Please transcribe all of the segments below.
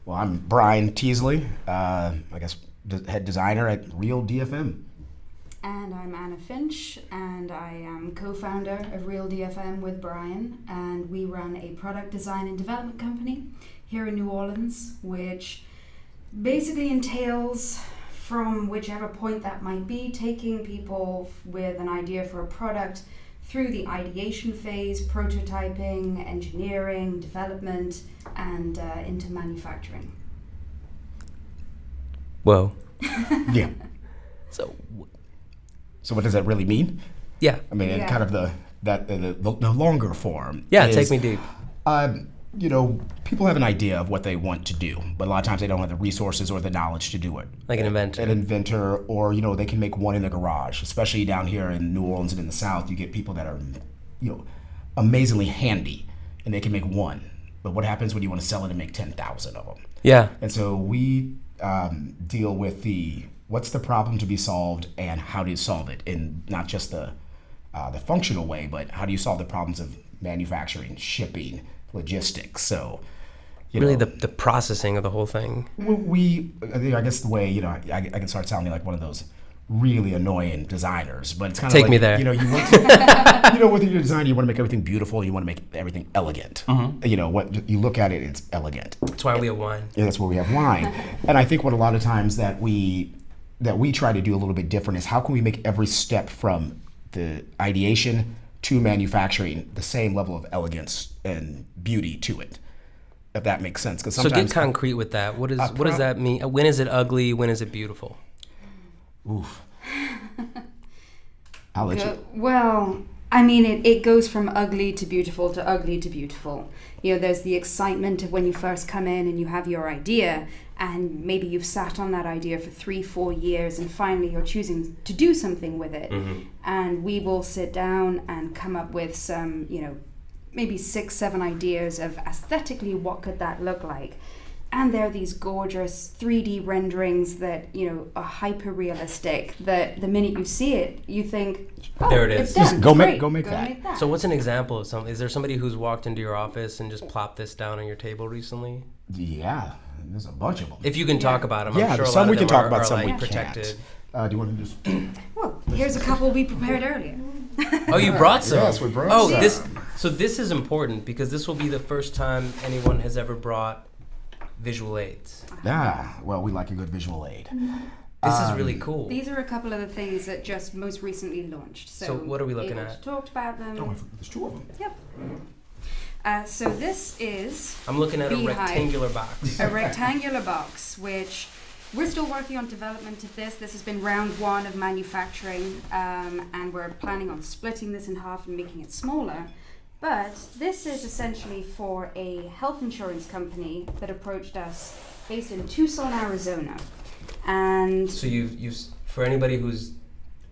Well, I'm Brien Teasley, head designer at Real DFM. And I'm Anna Finch, and I am co-founder of Real DFM with Brien, and we run a product design and development company here in New Orleans, which basically entails, from whichever point that might be, taking people with an idea for a product through the ideation phase, prototyping, engineering, development, and into manufacturing. Whoa. Yeah. So what does that really mean? yeah. I mean, Yeah. kind of the longer form. Yeah, is, take me deep. People have an idea of what they want to do, but a lot of times they don't have the resources or the knowledge to do it. Like an inventor. An inventor, or they can make one in the garage. Especially down here in New Orleans and in the South, you get people that are, amazingly handy, and they can make one. But what happens when you want to sell it and make 10,000 of them? Yeah. And so we deal with what's the problem to be solved and how do you solve it, in not just the functional way, but how do you solve the problems of manufacturing, shipping, logistics. So Really the processing of the whole thing. I guess the way, I can start sounding like one of those really annoying designers, but it's kind of Take like, me there. you want to, with your design, you want to make everything beautiful, you want to make everything elegant. Mm-hmm. What you look at it, it's elegant. That's why we have wine. Yeah, that's why we have wine. And I think what a lot of times that we try to do a little bit different is how can we make every step from the ideation to manufacturing the same level of elegance and beauty to it, if that makes sense. Because So get concrete with that. What does that mean? When is it ugly? When is it beautiful? Oof. I'll let you. Well, I mean, it goes from ugly to beautiful to ugly to beautiful. There's the excitement of when you first come in and you have your idea, and maybe you've sat on that idea for 3-4 years, and finally you're choosing to do something with it. Mm-hmm. And we will sit down and come up with some, maybe 6-7 ideas of aesthetically what could that look like. And there are these gorgeous 3D renderings that, are hyper realistic, that the minute you see it, you think, oh, There it is. it's done. Just go It's make- great. go make that. So what's an example of something? Is there somebody who's walked into your office and just plopped this down on your table recently? Yeah, there's a bunch of them. If you can talk about them, Yeah, I'm sure a some lot we of can them talk are, about, are some like we protected. can't. Do you want to just? Well, here's a couple we prepared earlier. Oh, you brought some? Yes, we brought some. This is important because this will be the first time anyone has ever brought visual aids. Well, we like a good visual aid. This is really cool. These are a couple of the things that just most recently launched. So what are we looking Able at? to talked about them. Oh, I forgot there's 2 of them. Yep. So this is I'm looking at Beehive. a rectangular box. a rectangular box, which we're still working on development of this. This has been round 1 of manufacturing, and we're planning on splitting this in half and making it smaller. But this is essentially for a health insurance company that approached us based in Tucson, Arizona. And So you've for anybody who's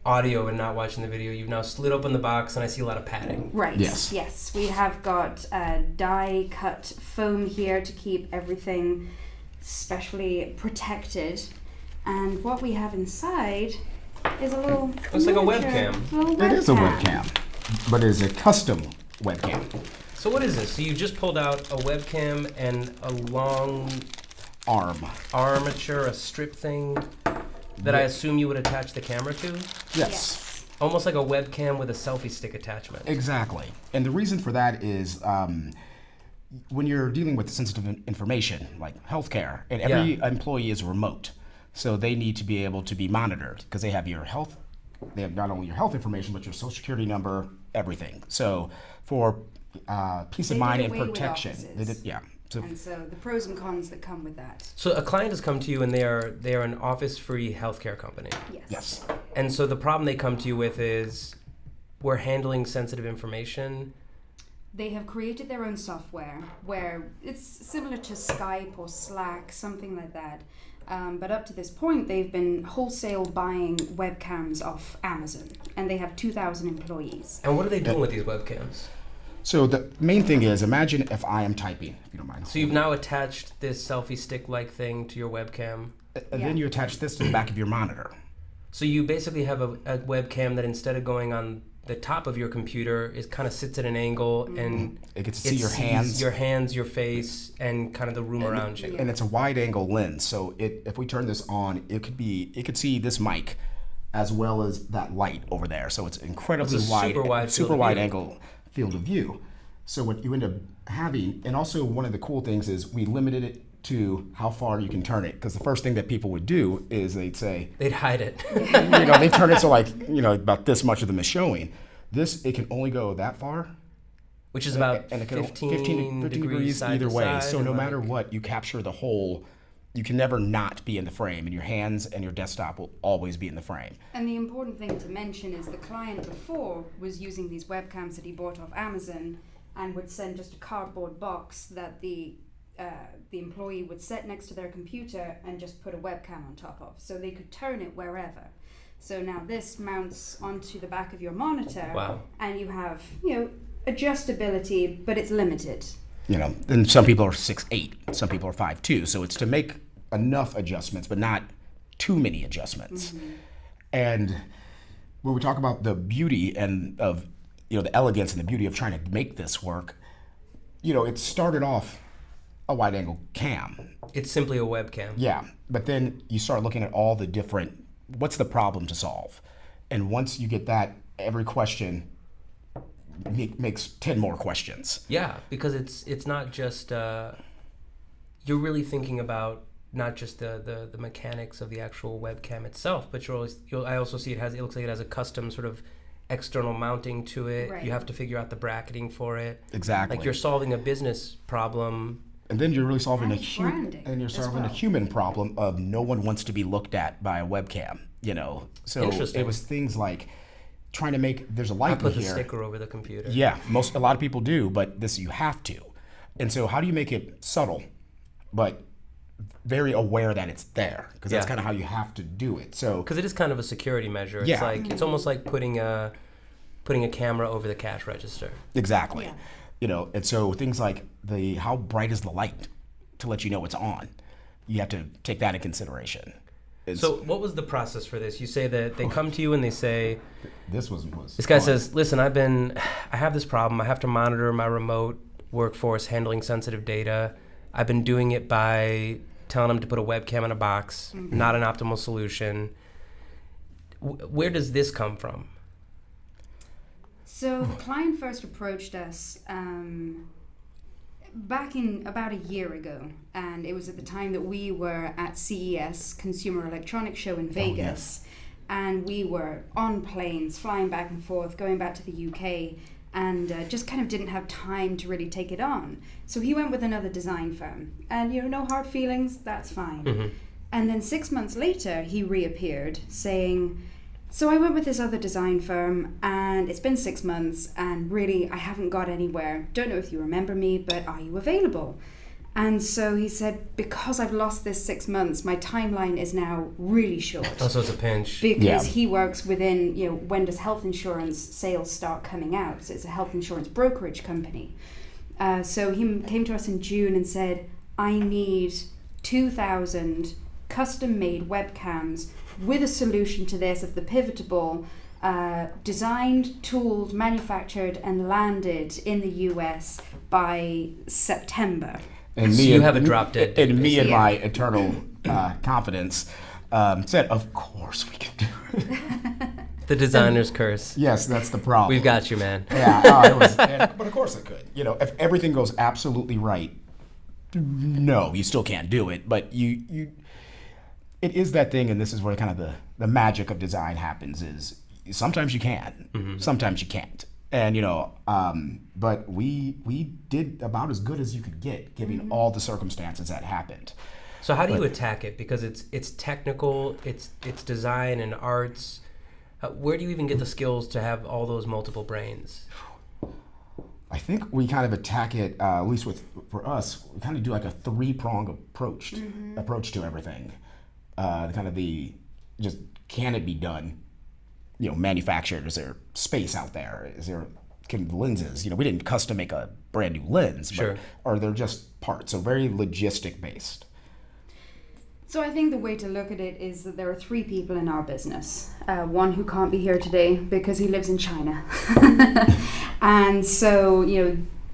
audio and not watching the video, you've now slid open the box and I see a lot of padding. right, Yes. we have got die cut foam here to keep everything specially protected. And what we have inside is a little Looks like a miniature webcam. little It is a webcam, but it is a custom webcam. So what is this? So you just pulled out a webcam and a long armature, a strip thing that I assume you would attach the camera to? Yes. Almost like a webcam with a selfie stick attachment. Exactly. And the reason for that is when you're dealing with sensitive information like healthcare, and every employee is remote, so they need to be able to be monitored because they have not only your health information, but your social security number, everything. So for peace of They mind did and away with protection, offices. So And so the pros and cons that come with that. So a client has come to you and they are an office-free healthcare company. yes. And so the problem they come to you with is we're handling sensitive information. They have created their own software where it's similar to Skype or Slack, something like that. But up to this point, they've been wholesale buying webcams off Amazon, and they have 2,000 employees. And what are they doing with these webcams? So the main thing is, imagine if I am typing, if you don't mind. So you've now attached this selfie stick-like thing to your webcam. And then you attach this to the back of your monitor. So you basically have a webcam that instead of going on the top of your computer is kind of sits at an angle, and it gets to see your hands, your face, and kind of the room around you. And it's a wide angle lens, so if we turn this on, it could see this mic as well as that light over there. So it's incredibly super wide angle field of view. So what you end up having, and also one of the cool things is we limited it to how far you can turn it, because the first thing that people would do is they'd hide it. They turn it so about this much of them is showing. This, it can only go that far, which is about and it can 15 degrees either way. side, so no matter what, you capture the whole. You can never not be in the frame, and your hands and your desktop will always be in the frame. And the important thing to mention is the client before was using these webcams that he bought off Amazon and would send just a cardboard box that the employee would set next to their computer and just put a webcam on top of, so they could turn it wherever. So now this mounts onto the back of your monitor. Wow. And you have, adjustability, but it's limited. And some people are 6'8", some people are 5'2", so it's to make enough adjustments, but not too many adjustments. Mm-hmm. And when we talk about the beauty and of, the elegance and the beauty of trying to make this work, it started off a wide angle cam. It's simply a webcam. Yeah, but then you start looking at all the different, what's the problem to solve? And once you get that, every question makes 10 more questions. Yeah, because it's not just, you're really thinking about not just the mechanics of the actual webcam itself, but I also see it looks like it has a custom sort of external mounting to it. Right. You have to figure out the bracketing for it. Exactly. Like you're solving a business problem. And then you're really solving a human problem of no one wants to be looked at by a webcam, So it was things like trying to make, there's a light here. I put the sticker over the computer. Yeah, a lot of people do, but this you have to. And so how do you make it subtle, but very aware that it's there? Because that's kind of how you have to do it. So because it is kind of a security measure. It's it's almost like putting a camera over the cash register. Exactly. Yeah. And so things like how bright is the light to let you know it's on. You have to take that into consideration. So what was the process for this? You say that they come to you and they say, this guy says, listen, I have this problem. I have to monitor my remote workforce handling sensitive data. I've been doing it by telling them to put a webcam in a box, not an optimal solution. Where does this come from? So the client first approached us back in about a year ago, and it was at the time that we were at CES, Consumer Electronics Show in Vegas, and we were on planes, flying back and forth, going back to the UK, and just kind of didn't have time to really take it on. So he went with another design firm, and no hard feelings, that's fine. Mm-hmm. And then 6 months later, he reappeared saying, so I went with this other design firm, and it's been 6 months, and really I haven't got anywhere. Don't know if you remember me, but are you available? And so he said, because I've lost this 6 months, my timeline is now really short. Oh, so it's a pinch. Because he works within, when does health insurance sales start coming out? So it's a health insurance brokerage company. So he came to us in June and said, I need 2,000 custom-made webcams with a solution to this of the pivotable, designed, tooled, manufactured, and landed in the US by September. And so you have a drop dead date. And me and my eternal confidence said, of course we can do it. The designer's curse. Yes, that's the problem. We've got you, man. Yeah, but of course it could. If everything goes absolutely right, no, you still can't do it. But it is that thing, and this is where kind of the magic of design happens, is sometimes you can, sometimes you can't. And, but we did about as good as you could get, given all the circumstances that happened. So how do you attack it? Because it's technical, it's design and arts. Where do you even get the skills to have all those multiple brains? I think we kind of attack it, at least for us, we kind of do like a three-pronged approach to everything. Kind of just can it be done? Manufactured? Is there space out there? Can lenses? We didn't custom make a brand new lens, but are there just parts? So very logistic based. So I think the way to look at it is that there are three people in our business. One who can't be here today because he lives in China. And so,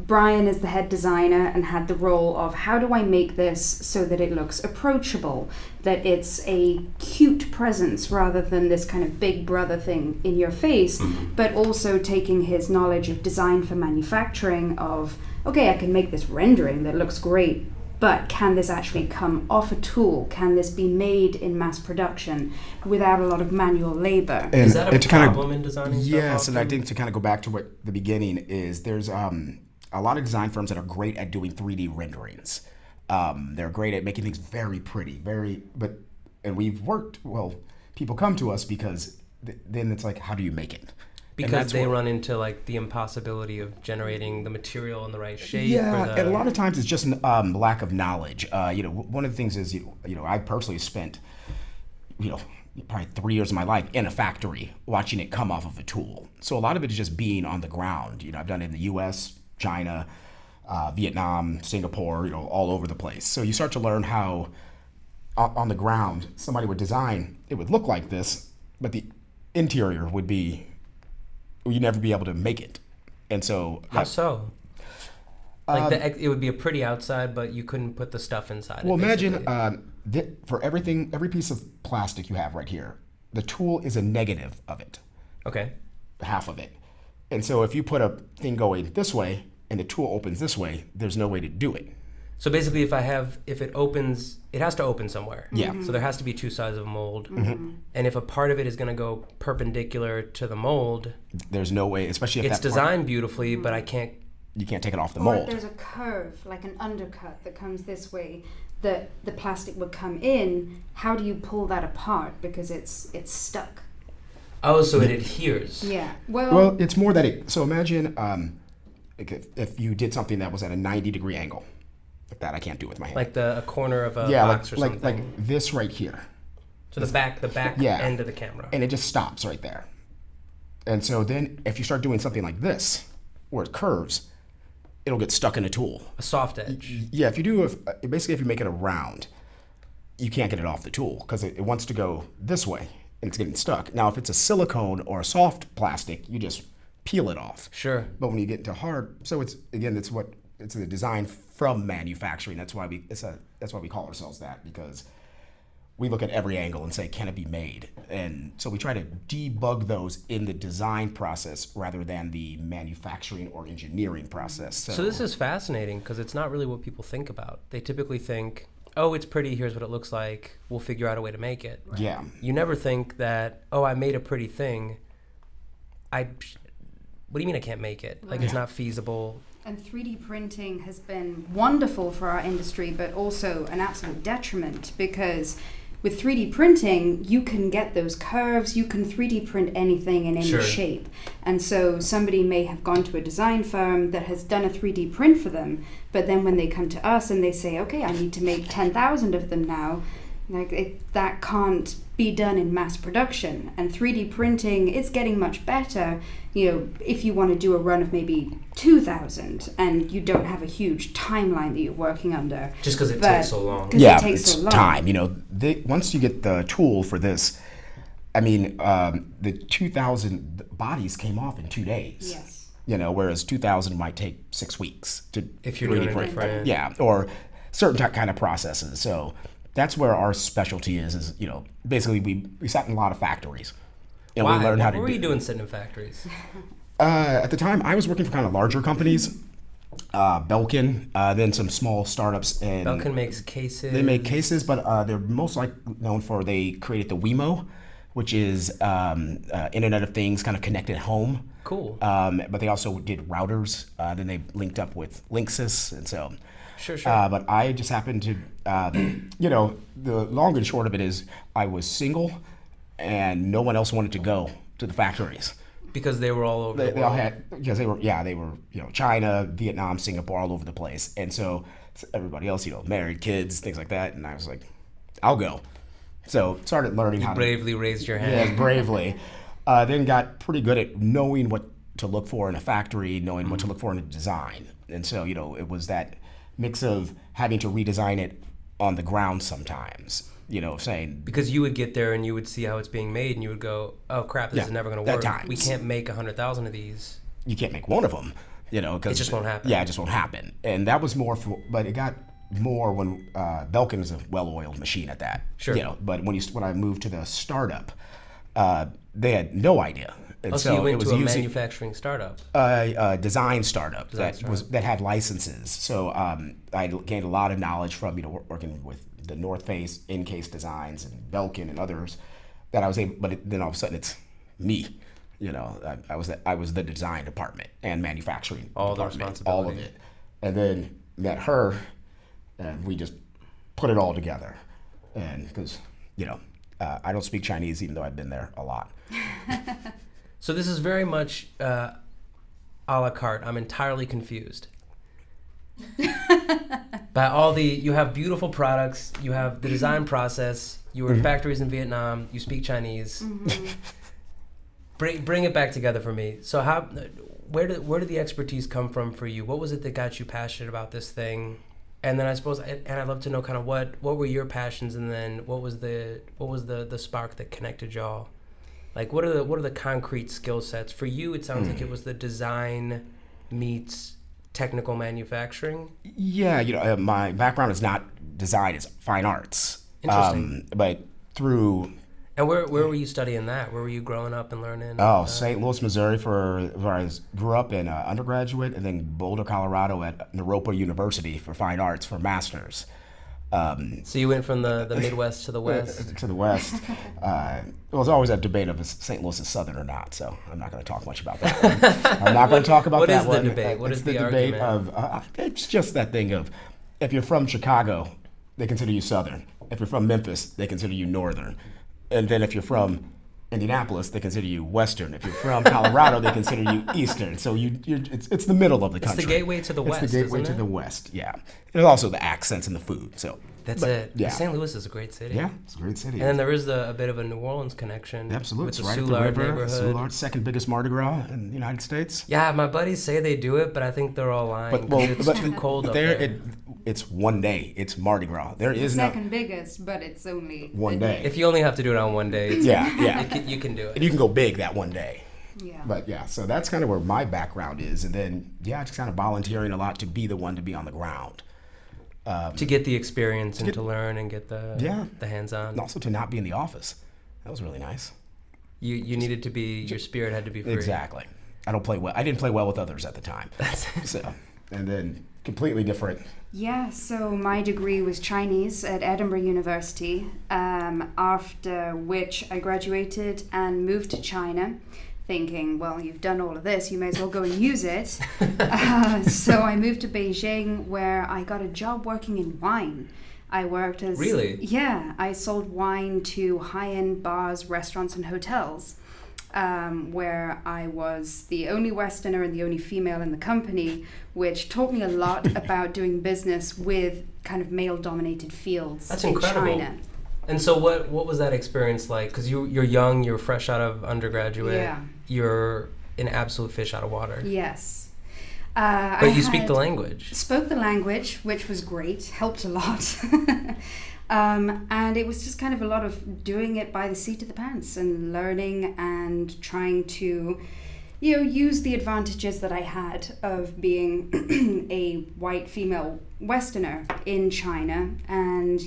Brien is the head designer and had the role of how do I make this so that it looks approachable, that it's a cute presence rather than this kind of big brother thing in your face, but also taking his knowledge of design for manufacturing of, okay, I can make this rendering that looks great, but can this actually come off a tool? Can this be made in mass production without a lot of manual labor? Is that a problem in designing stuff? Yes, and I often? think to kind of go back to what the beginning is, there's a lot of design firms that are great at doing 3D renderings. They're great at making things very pretty, and we've worked, people come to us because then it's like, how do you make it? Because they run into like the impossibility of generating the material in the right shape. Yeah, and a lot of times it's just lack of knowledge. One of the things is, I personally spent, probably 3 years of my life in a factory watching it come off of a tool. So a lot of it is just being on the ground. I've done it in the U.S., China, Vietnam, Singapore, all over the place. So you start to learn how on the ground somebody would design, it would look like this, but the interior would be, you'd never be able to make it. And so... How so? It would be a pretty outside, but you couldn't put the stuff inside. Well, imagine for everything, every piece of plastic you have right here, the tool is a negative of it. Okay. Half of it. And so if you put a thing going this way and the tool opens this way, there's no way to do it. So basically if it opens, it has to open somewhere. Yeah. So there has to be two sides of a mold. And if a part of it is going to go perpendicular to the mold, there's no way, especially if it's designed beautifully, but you can't take it off the Or mold. if there's a curve, like an undercut that comes this way, that the plastic would come in, how do you pull that apart? Because it's stuck. Oh, so it adheres. Yeah. Well, it's more that so imagine if you did something that was at a 90-degree angle. Like that I can't do with my hand. Like a corner of a box or something. Like this right here. So the back end of the camera. And it just stops right there. And so then if you start doing something like this, where it curves, it'll get stuck in a tool. A soft edge. Yeah, if you make it a round, you can't get it off the tool because it wants to go this way and it's getting stuck. Now, if it's a silicone or a soft plastic, you just peel it off. Sure. But when you get into hard, so it's a design from manufacturing. That's why we call ourselves that, because we look at every angle and say, can it be made? And so we try to debug those in the design process rather than the manufacturing or engineering process. So this is fascinating because it's not really what people think about. They typically think, oh, it's pretty, here's what it looks like, we'll figure out a way to make it. Right. Yeah. You never think that, oh, I made a pretty thing. What do you mean I can't make it? Like, it's not feasible. And 3D printing has been wonderful for our industry, but also an absolute detriment, because with 3D printing, you can get those curves, you can 3D print anything in any shape. And so somebody may have gone to a design firm that has done a 3D print for them, but then when they come to us and they say, okay, I need to make 10,000 of them now, that can't be done in mass production. And 3D printing, it's getting much better. If you want to do a run of maybe 2,000 and you don't have a huge timeline that you're working under. Just because it takes so long. Yeah, it's time. Once you get the tool for this, the 2,000 bodies came off in 2 days. Yes. Whereas 2,000 might take 6 weeks to if you're doing it right. Yeah, or certain kind of processes. So that's where our specialty is basically we sat in a lot of factories. And Why? We learned how to what were you doing sitting in factories? At the time, I was working for kind of larger companies, Belkin, then some small startups. And Belkin makes cases. They make cases, but they're most known for they created the Wemo, which is Internet of Things, kind of connected home. Cool. But they also did routers. Then they linked up with Linksys, and so. Sure. But I just happened to, the long and short of it is I was single, and no one else wanted to go to the factories. Because they were all over the world. They all had, because they were, China, Vietnam, Singapore, all over the place. And so everybody else, married, kids, things like that. And I was like, I'll go. So started learning how to. Bravely raised your hand. Yeah, bravely. Then got pretty good at knowing what to look for in a factory, knowing what to look for in a design. And so, it was that mix of having to redesign it on the ground sometimes. saying because you would get there and you would see how it's being made and you would go, oh crap, this is never going to work. times. We can't make 100,000 of these. You can't make one of them, because it just won't happen. Yeah, it just won't happen. And that was more but it got more when Belkin is a well-oiled machine at that. Sure. But when I moved to the startup, they had no idea. And so you went to a manufacturing startup. A design startup that had licenses. So I gained a lot of knowledge from working with the North Face, In-Case Designs, and Belkin and others that I was able. But then all of a sudden it's me. I was the design department and manufacturing all department, the responsibility, all of it, and then met her, and we just put it all together. And because I don't speak Chinese, even though I've been there a lot. So this is very much a la carte. I'm entirely confused. You have beautiful products, you have the design process, you were in factories in Vietnam, you speak Chinese. Bring it back together for me. So where did the expertise come from for you? What was it that got you passionate about this thing? And then I suppose, and I'd love to know kind of what were your passions, and then what was the spark that connected y'all? Like what are the concrete skill sets for you? It sounds like it was the design meets technical manufacturing. Yeah, my background is not design; it's fine arts. Interesting. But through. And where were you studying that? Where were you growing up and learning? St. Louis, Missouri, where I grew up in undergraduate, and then Boulder, Colorado at Naropa University for fine arts for masters. So you went from the Midwest to the West? To the West. There was always that debate of if St. Louis is Southern or not, so I'm not going to talk much about that one. I'm not going to talk about that one. What is the debate? What is the debate argument? of, it's just that thing of, if you're from Chicago, they consider you Southern. If you're from Memphis, they consider you Northern. And then if you're from Indianapolis, they consider you Western. If you're from Colorado, they consider you Eastern. So it's the middle of the country. It's the gateway to the West, It's the gateway isn't to it? the West, yeah. And also the accents and the food. So That's it. Yeah. St. Louis is a great city. Yeah, it's a great city. And then there is a bit of a New Orleans connection. Absolutely. With the It's right Soulard at the river. neighborhood. Soulard, second biggest Mardi Gras in the United States. Yeah, my buddies say they do it, but I think they're all lying. It's too cold up there. It's one day. It's Mardi Gras. There is no second biggest, but it's only one day. If you only have to do it on one day, you can do it. And you can go big that one day. Yeah. But yeah, so that's kind of where my background is, and then just kind of volunteering a lot to be the one to be on the ground. To get the experience and to learn and get the hands-on. And also to not be in the office. That was really nice. You needed to be, your spirit had to be free. Exactly. I didn't play well with others at the time. And then completely different. Yeah, so my degree was Chinese at Edinburgh University, after which I graduated and moved to China, thinking, well, you've done all of this, you may as well go and use it. So I moved to Beijing, where I got a job working in wine. I worked as... Really? Yeah, I sold wine to high-end bars, restaurants, and hotels, where I was the only Westerner and the only female in the company, which taught me a lot about doing business with kind of male-dominated fields. That's in incredible. China. And so what was that experience like? Because you're young, you're fresh out of undergraduate, Yeah. You're an absolute fish out of water. Yes. But you speak the language. Spoke the language, which was great, helped a lot. And it was just kind of a lot of doing it by the seat of the pants and learning and trying to, use the advantages that I had of being a white female Westerner in China and,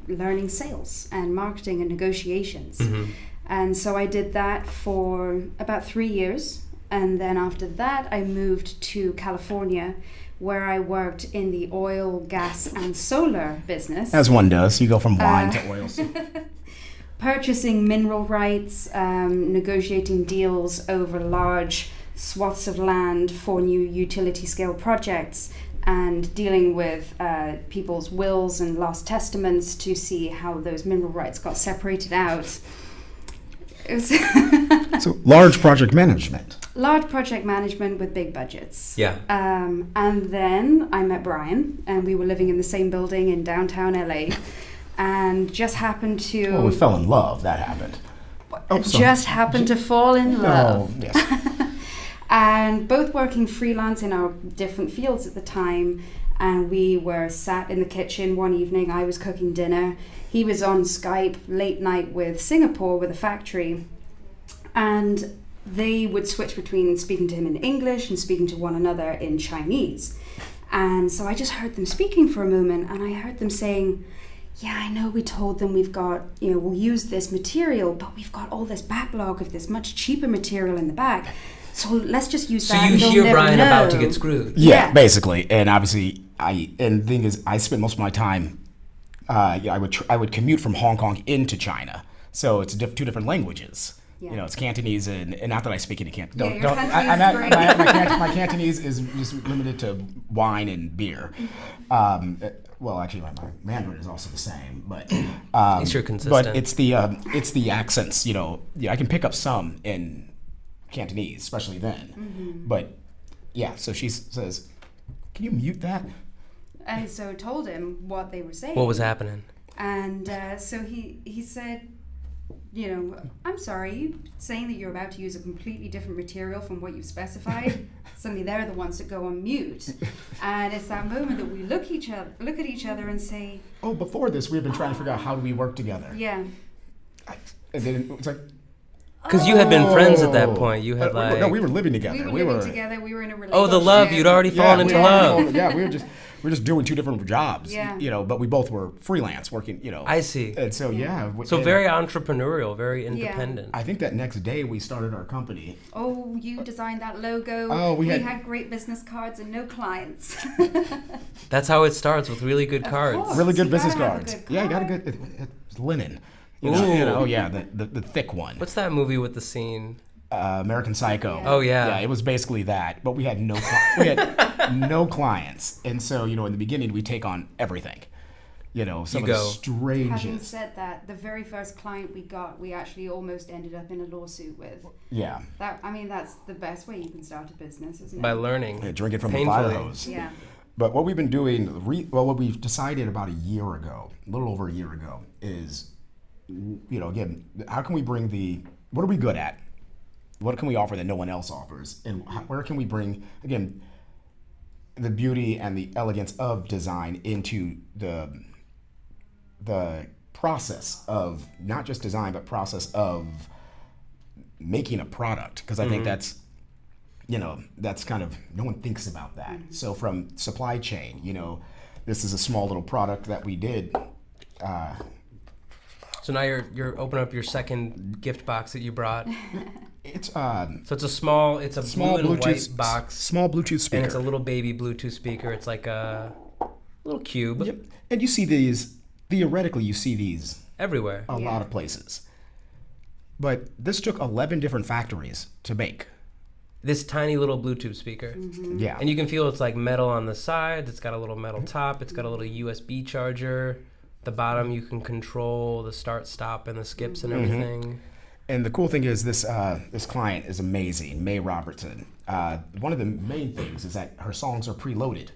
learning sales and marketing and negotiations. Mm-hmm. And so I did that for about 3 years. And then after that, I moved to California, where I worked in the oil, gas, and solar business. As one does. You go from wine to oil. Purchasing mineral rights, negotiating deals over large swaths of land for new utility scale projects, and dealing with people's wills and last testaments to see how those mineral rights got separated out. So large project management. Large project management with big budgets. Yeah. And then I met Brien, and we were living in the same building in downtown LA, and just happened to... Well, we fell in love. That happened. Just happened to fall in love. Oh, yes. And both working freelance in our different fields at the time, And we were sat in the kitchen one evening. I was cooking dinner. He was on Skype late night with Singapore with a factory. And they would switch between speaking to him in English and speaking to one another in Chinese. And so I just heard them speaking for a moment, and I heard them saying, yeah, I know we told them we've got, we'll use this material, but we've got all this backlog of this much cheaper material in the back. So let's just use that. So you hear Brien about to get screwed. Yeah, basically. And obviously, the thing is, I spent most of my time, I would commute from Hong Kong into China. So it's two different languages. Yeah. It's Cantonese, and not that I speak any Cantonese. My Cantonese is just limited to wine and beer. Well, actually, my Mandarin is also the same, but it's your consistent. But it's the accents. I can pick up some in Cantonese, especially then. Mm-hmm. But yeah, so she says, "Can you mute that?" And so told him what they were saying. What was happening? And so he said, I'm sorry, you saying that you're about to use a completely different material from what you've specified. Suddenly they're the ones that go on mute. And it's that moment that we look at each other and say, oh, before this we've been trying to figure out how do we work together. Yeah. And then it's like, because you had been friends at that point. You had no, we were living together. We were living together. We were in a relationship. Oh, the love. You'd already fallen into love. Yeah, we were just doing two different jobs. Yeah. But we both were freelance working. I see. And so So very entrepreneurial, very independent. I think that next day we started our company. Oh, you designed that logo. Oh, we had great business cards and no clients. That's how it starts, with really good cards. Course. Really good You business gotta have a cards. good Yeah, you got card. a good it's linen. The thick one. What's that movie with the scene? American Psycho. Yeah. Oh yeah. Yeah, it was basically that, but we had no no clients, and so in the beginning we take on everything. Some of the strangest. Having said that, the very first client we got, we actually almost ended up in a lawsuit with. Yeah. That's the best way you can start a business, isn't it? By learning. Yeah, drink it from Painfully. the fire hose. Yeah. But what we've been doing, what we've decided about a little over a year ago, is, again, how can we bring what are we good at? What can we offer that no one else offers? And where can we bring, again, the beauty and the elegance of design into the process of not just design, but process of making a product? Because I think that's kind of, no one thinks about that. Mm-hmm. So from supply chain, this is a small little product that we did. So now you're opening up your second gift box that you brought. It's so it's a small blue and white box. Small Bluetooth speaker. And it's a little baby Bluetooth speaker. It's like a little cube. Yep. And you see these, theoretically you see these everywhere. A lot of places. But this took 11 different factories to make. This tiny little Bluetooth speaker. Mm-hmm. Yeah. And you can feel it's like metal on the sides. It's got a little metal top. It's got a little USB charger. The bottom you can control the start, stop, and the skips and everything. Mm-hmm. And the cool thing is this client is amazing, May Robertson. One of the main things is that her songs are preloaded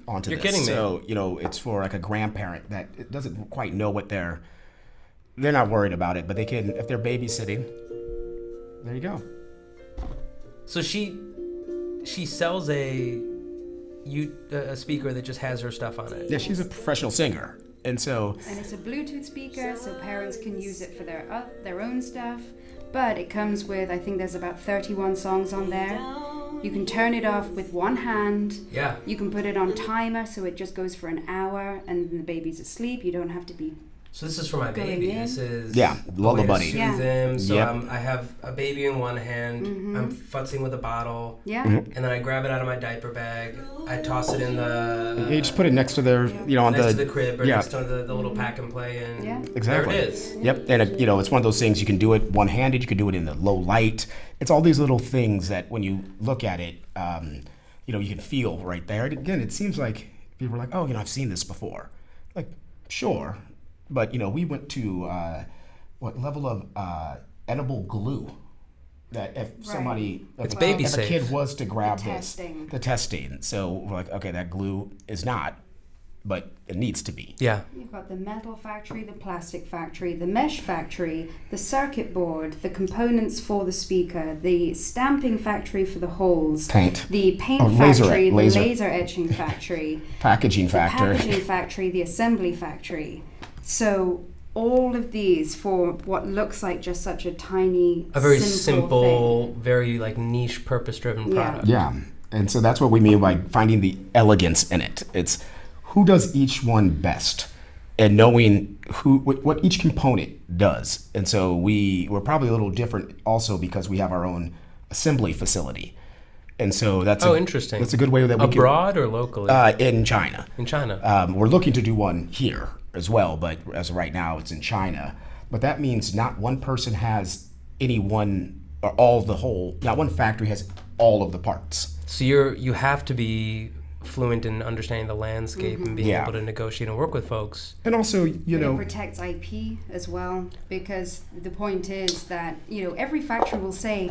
onto You're this. Kidding me. So, it's for like a grandparent that doesn't quite know what they're not worried about it, but they can, if they're babysitting, there you go. So she sells a speaker that just has her stuff on it. Yeah, she's a professional singer. And it's a Bluetooth speaker, so parents can use it for their own stuff. But it comes with, I think there's about 31 songs on there. You can turn it off with one hand. Yeah. You can put it on timer, so it just goes for an hour, and the baby's asleep. You don't have to be. So this is for my baby. This is Lullaby Buddy. Soothe him. So I have a baby in one hand. Mm-hmm. I'm futzing with a bottle. Yeah. Mm-hmm. And then I grab it out of my diaper bag. I toss it in the. You just put it next to their, next to the crib or next to the little pack and play, and exactly. There it is. Yep. And it's one of those things you can do it one-handed. You can do it in the low light. It's all these little things that when you look at it, you can feel right there. And again, it seems like people are like, oh, I've seen this before. Like, sure. But, we went to what level of edible glue that if somebody, it's baby safe. If a kid was to grab the testing. the testing. So we're like, okay, that glue is not but it needs to be. Yeah. You've got the metal factory, the plastic factory, the mesh factory, the circuit board, the components for the speaker, the stamping factory for the holes, Paint. the paint laser- factory, the laser. laser etching factory, Packaging the factor. packaging factory, the assembly factory. So all of these for what looks like just such a tiny, A very simple simple, very like niche, purpose-driven Yeah. product. Yeah, and so that's what we mean by finding the elegance in it. It's who does each one best, and knowing what each component does. And so we're probably a little different also because we have our own assembly facility. And so that's Interesting. That's a good way that we Abroad or locally? in China. In China. We're looking to do one here as well, but as of right now, it's in China. But that means not one person has any one or all of the whole. Not one factory has all of the parts. So you have to be fluent in understanding the landscape and being Yeah. able to negotiate and work with folks. And also, It protects IP as well, because the point is that, every factory will say,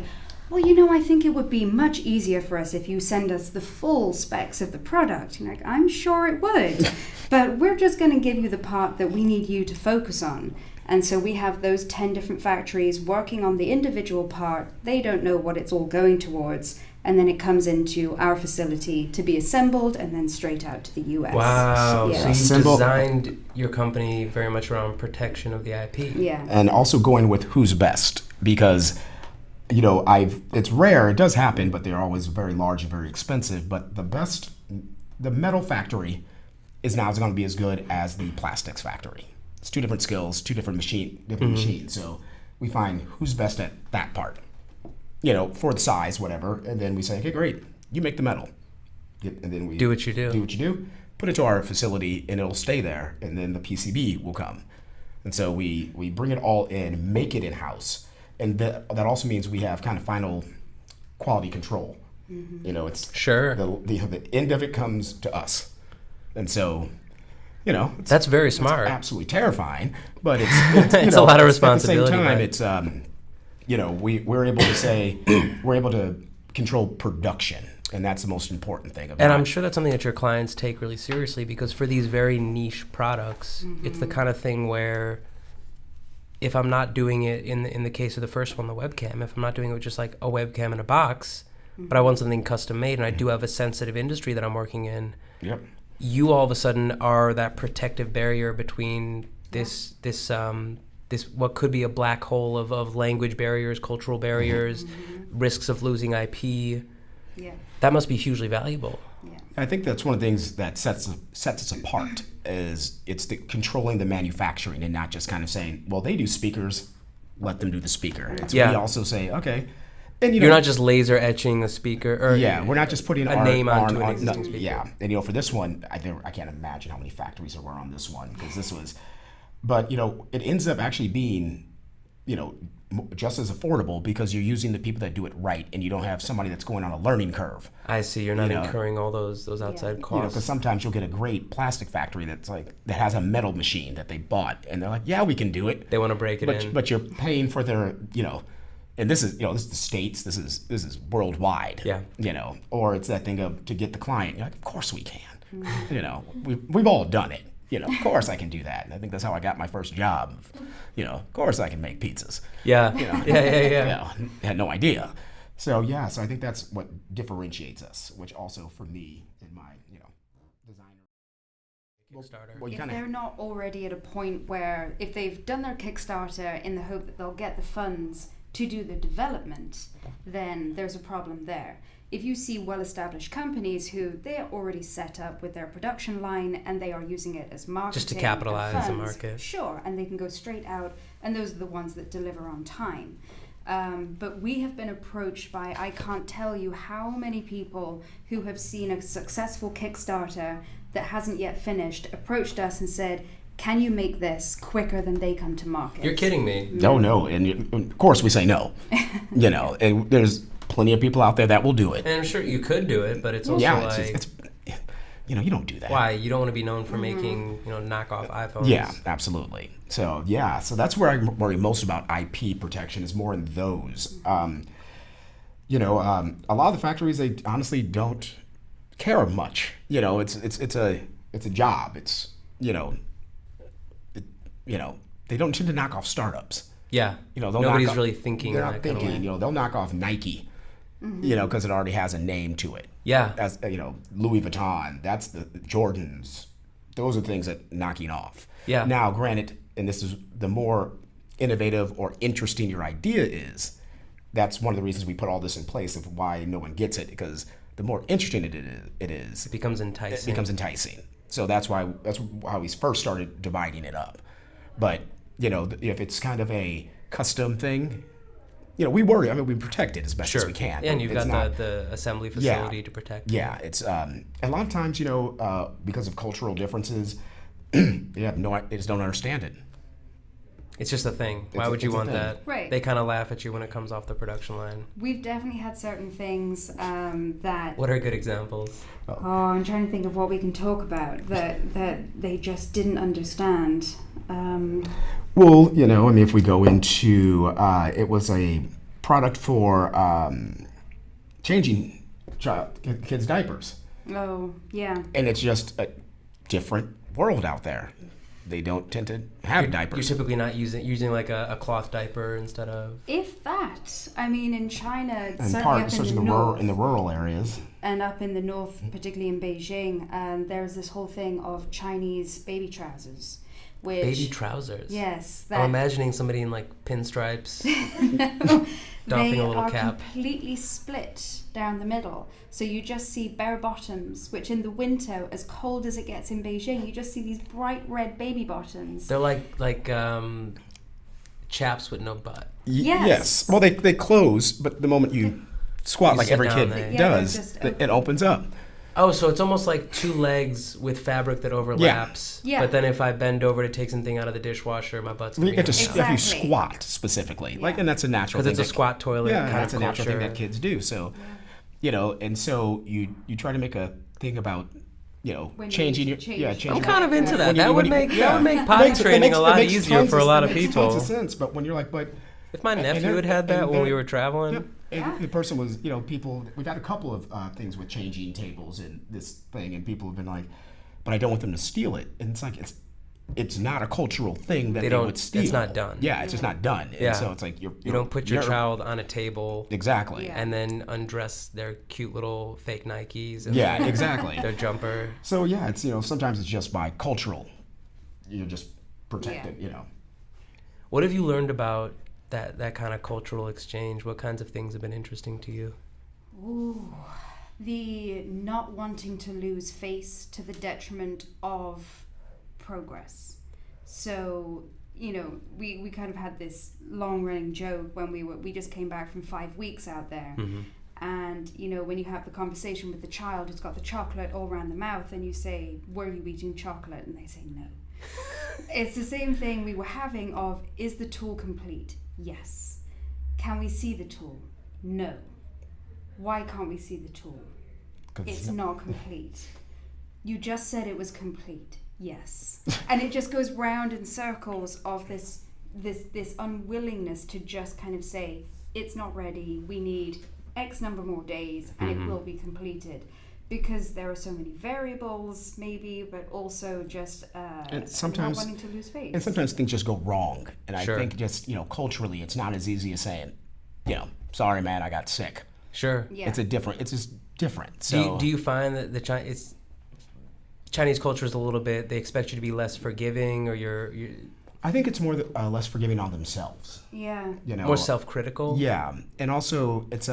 well, I think it would be much easier for us if you send us the full specs of the product. You're like, I'm sure it would, but we're just going to give you the part that we need you to focus on. And so we have those 10 different factories working on the individual part. They don't know what it's all going towards. And then it comes into our facility to be assembled and then straight out to the US. Wow. Yeah. So you Assemble- designed your company very much around protection of the IP. Yeah. and also going with who's best because it's rare, it does happen, but they're always very large and very expensive. But the metal factory is now going to be as good as the plastics factory. It's two different skills, two different machines. So we find who's best at that part, for the size, whatever, and then we say, okay, great, you make the metal, and then we Do what you do. put it to our facility, and it'll stay there, and then the PCB will come, and so we bring it all in, make it in house, and that also means we have kind of final quality control. It's Sure. the end of it comes to us, and so. That's very smart. It's absolutely terrifying, but it's It's a lot of responsibility, At the same time, right? it's we're able to say we're able to control production, and that's the most important thing. And I'm sure that's something that your clients take really seriously because for these very niche products, it's the kind of thing where if I'm not doing it in the case of the first one, the webcam, if I'm not doing it with just like a webcam in a box, but I want something custom made and I do have a sensitive industry that I'm working in, Yep. you all of a sudden are that protective barrier between this what could be a black hole of language barriers, cultural barriers, risks of losing IP. Yeah. That must be hugely valuable. Yeah. I think that's one of the things that sets us apart is it's the controlling the manufacturing and not just kind of saying, well, they do speakers, let them do the speaker. It's Yeah. we also say, okay, and You're not just laser etching a speaker, or we're not just putting a our name onto an no, existing speaker. Yeah, and for this one, I can't imagine how many factories there were on this one because this was, but it ends up actually being, just as affordable because you're using the people that do it right, and you don't have somebody that's going on a learning curve. I see. You're not You know. incurring all those outside costs. Because sometimes you'll get a great plastic factory that has a metal machine that they bought, and they're like, yeah, we can do it. They want to break it in. But you're paying for their, and this is the States. This is worldwide. Yeah. Or it's that thing of to get the client. You're like, of course we can. We've all done it. Of course I can do that. And I think that's how I got my first job. Of course I can make pizzas. Yeah. Yeah. I had no idea. So I think that's what differentiates us, which also for me in my designer. Kickstarter. Well, you If kind they're of not already at a point where if they've done their Kickstarter in the hope that they'll get the funds to do the development, then there's a problem there. If you see well-established companies who they're already set up with their production line and they are using it as marketing, Just to capitalize and the funds, market. sure, and they can go straight out, and those are the ones that deliver on time. But we have been approached by, I can't tell you how many people who have seen a successful Kickstarter that hasn't yet finished approached us and said, can you make this quicker than they come to market? You're kidding me. no, and of course we say no. And there's plenty of people out there that will do it. And I'm sure you could do it, but it's also Yeah, like, it's you don't do that. why? You don't want to be known for making, knockoff iPhones. Yeah, absolutely. So so that's where I worry most about IP protection is more in those. A lot of the factories, they honestly don't care much. It's it's a job. It's, they don't tend to knock off startups. Yeah. Nobody's really thinking. They're not thinking. They'll knock off Nike, because it already has a name to it. Yeah. As Louis Vuitton. That's the Jordans. Those are things that knocking off. Yeah. Now, granted, and this is the more innovative or interesting your idea is, that's one of the reasons we put all this in place of why no one gets it, because the more interesting it is, It becomes enticing. It becomes enticing. So that's how we first started dividing it up. But if it's kind of a custom thing, we worry. I mean, we protect it as best as we can. Yeah, and you've got the assembly facility to protect. Yeah, it's a lot of times, because of cultural differences, they just don't understand it. It's just a thing. Why would you want that? Right. They kind of laugh at you when it comes off the production line. We've definitely had certain things that... What are good examples? I'm trying to think of what we can talk about that they just didn't understand. Well, if we go into... it was a product for changing kids' diapers. Oh, yeah. And it's just a different world out there. They don't tend to have diapers. You're typically not using like a cloth diaper instead of... If that. I mean, in China, and certainly up in the north. In the rural areas. And up in the north, particularly in Beijing, there's this whole thing of Chinese baby trousers. Baby trousers? Yes. I'm imagining somebody in like pinstripes, No, doffing a little they are cap. completely split down the middle. So you just see bare bottoms, which in the winter, as cold as it gets in Beijing, you just see these bright red baby bottoms. They're like chaps with no butt. Yes. Well, they close, but the moment you squat, like every kid does, it opens up. Oh, so it's almost like two legs with fabric that overlaps. Yeah. But then if I bend over to take something out of the dishwasher, my butt's going You to be... get to if you squat specifically, and that's a natural thing. Because it's a squat toilet kind of that's a natural culture. thing that kids do. So, and so you try to make a thing about, changing your... changing I'm kind of into that. When That would make potty training a lot easier for a lot of people. It makes tons of sense, but when you're like, if my nephew had had that when we were traveling... Yep. And the person was, people, we've had a couple of things with changing tables and this thing, and people have been like, but I don't want them to steal it. And it's like, it's not a cultural thing that they would steal. It's not done. Yeah, it's just not done. And Yeah. so it's like, you don't put your child on a table. Exactly. Yeah. And then undress their cute little fake Nikes. And Yeah, exactly. their jumper. So yeah, it's, sometimes it's just by cultural, just protect it, What have you learned about that kind of cultural exchange? What kinds of things have been interesting to you? Ooh, the not wanting to lose face to the detriment of progress. So, we kind of had this long running joke when we just came back from 5 weeks out there. Mm-hmm. And, when you have the conversation with the child who's got the chocolate all around the mouth and you say, were you eating chocolate? And they say no. It's the same thing we were having of, is the tool complete? Yes. Can we see the tool? No. Why can't we see the tool? It's not complete. You just said it was complete. Yes. And it just goes round in circles of this unwillingness to just kind of say, it's not ready, we need X number more days and it will be completed. Because there are so many variables, maybe, but also just and sometimes, not wanting to lose face. And sometimes things just go wrong. And I Sure. think just, culturally, it's not as easy as saying, sorry, man, I got sick. Sure. Yeah. It's just different. So Do you find that Chinese culture is a little bit, they expect you to be less forgiving, or you're I think it's more less forgiving on themselves. Yeah. more self-critical? Yeah, and also it's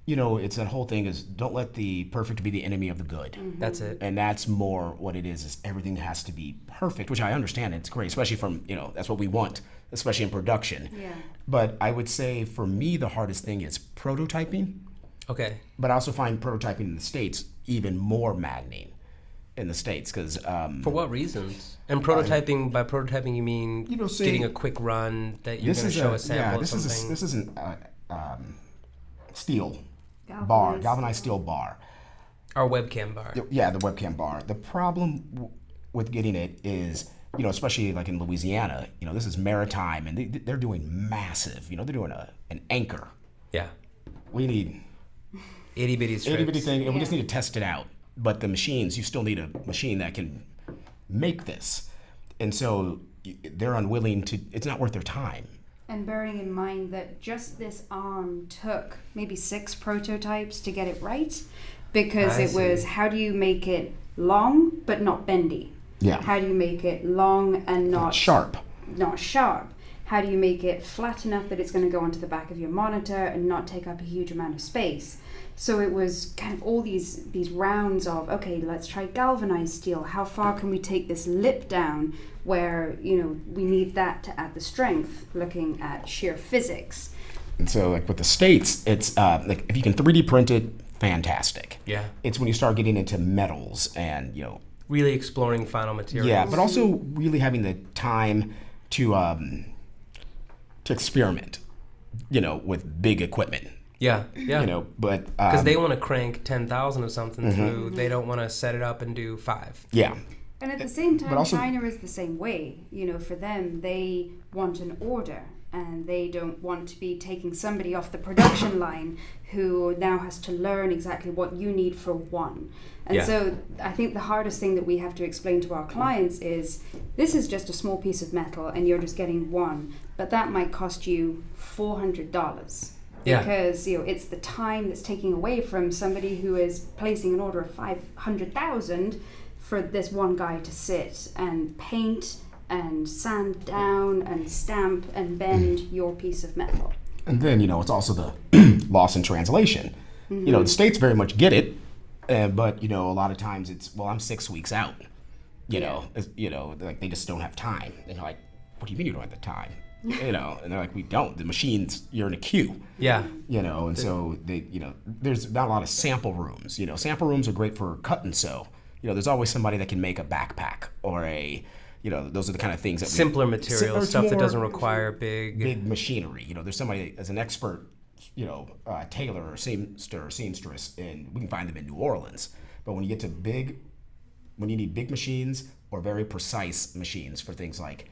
it's that whole thing is don't let the perfect be the enemy of the good. Mm-hmm. That's it. And that's more what it is everything has to be perfect, which I understand. It's great, especially from, that's what we want, especially in production. Yeah. But I would say for me, the hardest thing is prototyping. Okay. But I also find prototyping in the States even more maddening in the States because... For what reasons? And prototyping, by prototyping you mean say, getting a quick run that you're going to show a sample of something? This is an steel bar, galvanized steel bar. Our webcam bar. Yeah, the webcam bar. The problem with getting it is, especially like in Louisiana, this is maritime, and they're doing massive, they're doing an anchor. Yeah. We need Itty bitty strips. itty bitty thing, and we just need to test it out. but the machines, you still need a machine that can make this. And so they're unwilling to, it's not worth their time. And bearing in mind that just this arm took maybe 6 prototypes to get it right, because it was, how do you make it long but not bendy? Yeah. How do you make it long and not sharp? Not sharp. How do you make it flat enough that it's going to go onto the back of your monitor and not take up a huge amount of space? So it was kind of all these rounds of, okay, let's try galvanized steel. How far can we take this lip down where, you know, we need that to add the strength, looking at sheer physics. And so like with the States, it's like if you can 3D print it, fantastic. Yeah. It's when you start getting into metals and, you know, really exploring final materials. yeah, but also really having the time to experiment, you know, with big equipment. Yeah, yeah. You know, but because they want to crank 10,000 of something through, they don't want to set it up and do 5. Yeah. And at the same time, also, China is the same way. You know, for them, they want an order, and they don't want to be taking somebody off the production line who now has to learn exactly what you need for one. And so I think the hardest thing that we have to explain to our clients is, this is just a small piece of metal and you're just getting one, but that might cost you $400. Because, you know, it's the time that's taking away from somebody who is placing an order of 500,000 for this one guy to sit and paint and sand down and stamp and bend your piece of metal. And then, you know, it's also the loss in translation. You know, the States very much get it, but, you know, a lot of times it's, well, I'm 6 weeks out. You know, like they just don't have time. And you're like, what do you mean you don't have the time? You know, and they're like, we don't. The machines, you're in a queue. Yeah. You know, and so they, you know, there's not a lot of sample rooms. You know, sample rooms are great for cut and sew. You know, there's always somebody that can make a backpack or a, you know, those are the kind of things that simpler materials, stuff that doesn't require big machinery. You know, there's somebody as an expert, you know, tailor or seamstress, and we can find them in New Orleans. But when you get to when you need big machines or very precise machines for things like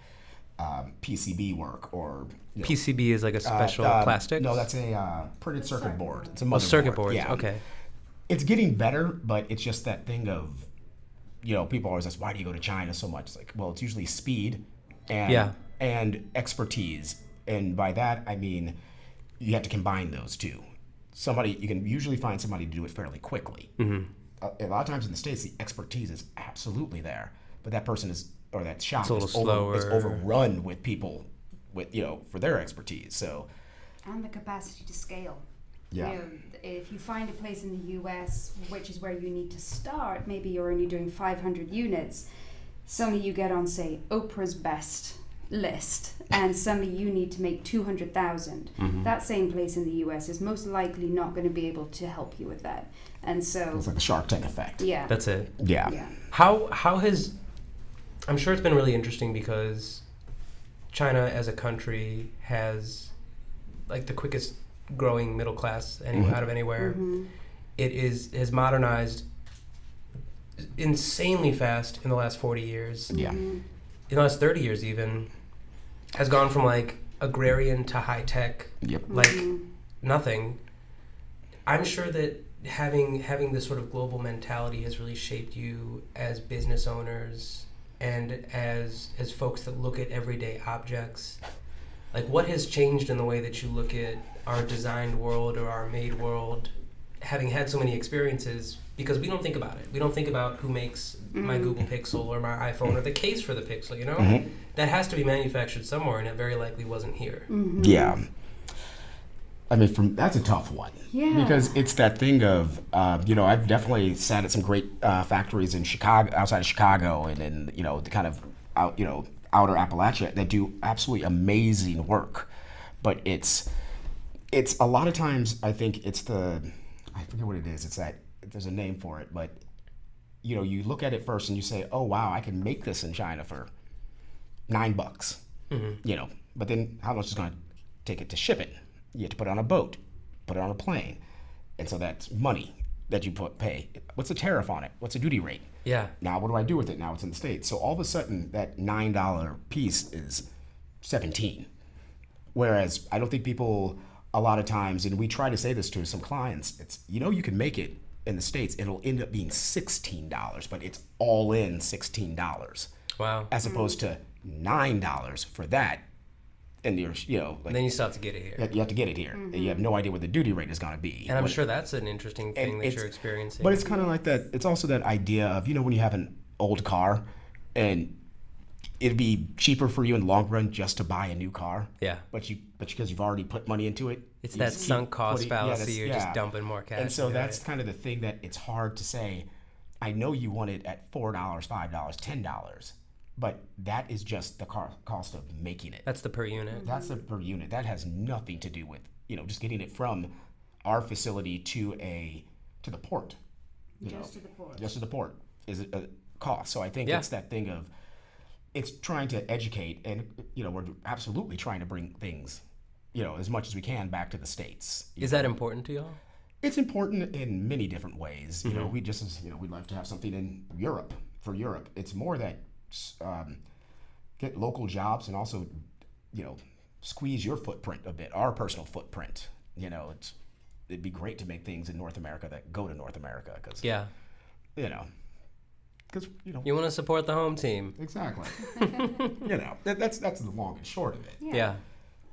PCB work or, you know, PCB is like a special plastic? No, that's a printed circuit board. It's a motherboard. Circuit boards, yeah. Okay. It's getting better, but it's just that thing of, you know, people always ask, why do you go to China so much? It's like, well, it's usually speed and expertise. And by that, I mean, you have to combine those two. You can usually find somebody to do it fairly quickly. A lot of times in the States, the expertise is absolutely there, but that person or that shop is overrun with people with, you know, for their expertise. So, and the capacity to scale. Yeah. You know, if you find a place in the US, which is where you need to start, maybe you're only doing 500 units, suddenly you get on, say, Oprah's best list, and suddenly you need to make 200,000. That same place in the US is most likely not going to be able to help you with that. And so it's like the Shark Tank effect. Yeah. That's it. Yeah. How has, I'm sure it's been really interesting because China as a country has like the quickest growing middle class out of anywhere. It has modernized insanely fast in the last 40 years. In the last 30 years even, has gone from like agrarian to high tech, like nothing. I'm sure that having this sort of global mentality has really shaped you as business owners and as folks that look at everyday objects. Like, what has changed in the way that you look at our designed world or our made world, having had so many experiences? Because we don't think about it. We don't think about who makes my Google Pixel or my iPhone or the case for the Pixel, you know? That has to be manufactured somewhere, and it very likely wasn't here. Yeah. I mean, that's a tough one. Yeah. Because it's that thing of, you know, I've definitely sat at some great factories in Chicago, outside of Chicago, and in, you know, the kind of, outer Appalachia that do absolutely amazing work. But it's a lot of times, I think it's I forget what it is. It's that, there's a name for it, but, you know, you look at it first and you say, oh, wow, I can make this in China for $9, you know, but then how much is going to take it to ship it? You have to put it on a boat, put it on a plane. And so that's money that you pay. What's the tariff on it? What's the duty rate? Yeah. Now what do I do with it? Now it's in the States. So all of a sudden that $9 piece is $17. Whereas I don't think people a lot of times, and we try to say this to some clients, it's, you know, you can make it in the States, it'll end up being $16, but it's all in $16. Wow. As opposed to $9 for that. And you're, like, then you still have to get it here. you have to get it here. You have no idea what the duty rate is going to be. And I'm sure that's an interesting thing that you're experiencing. But it's kind of like that. It's also that idea of, when you have an old car and it'd be cheaper for you in the long run just to buy a new car. Yeah. But because you've already put money into it. It's that sunk cost fallacy. You're just dumping more cash. And so that's kind of the thing that it's hard to say, I know you want it at $4, $5, $10. But that is just the cost of making it. That's the per unit. That's the per unit. That has nothing to do with, just getting it from our facility to the port. Just to the port. Just to the port is a cost. So I think it's that thing of, it's trying to educate, and we're absolutely trying to bring things, as much as we can back to the States. Is that important to y'all? It's important in many different ways. We just we'd like to have something in Europe for Europe. It's more that get local jobs and also, squeeze your footprint a bit, our personal footprint. It'd be great to make things in North America that go to North America because you want to support the home team. Exactly. That's the long and short of it. Yeah.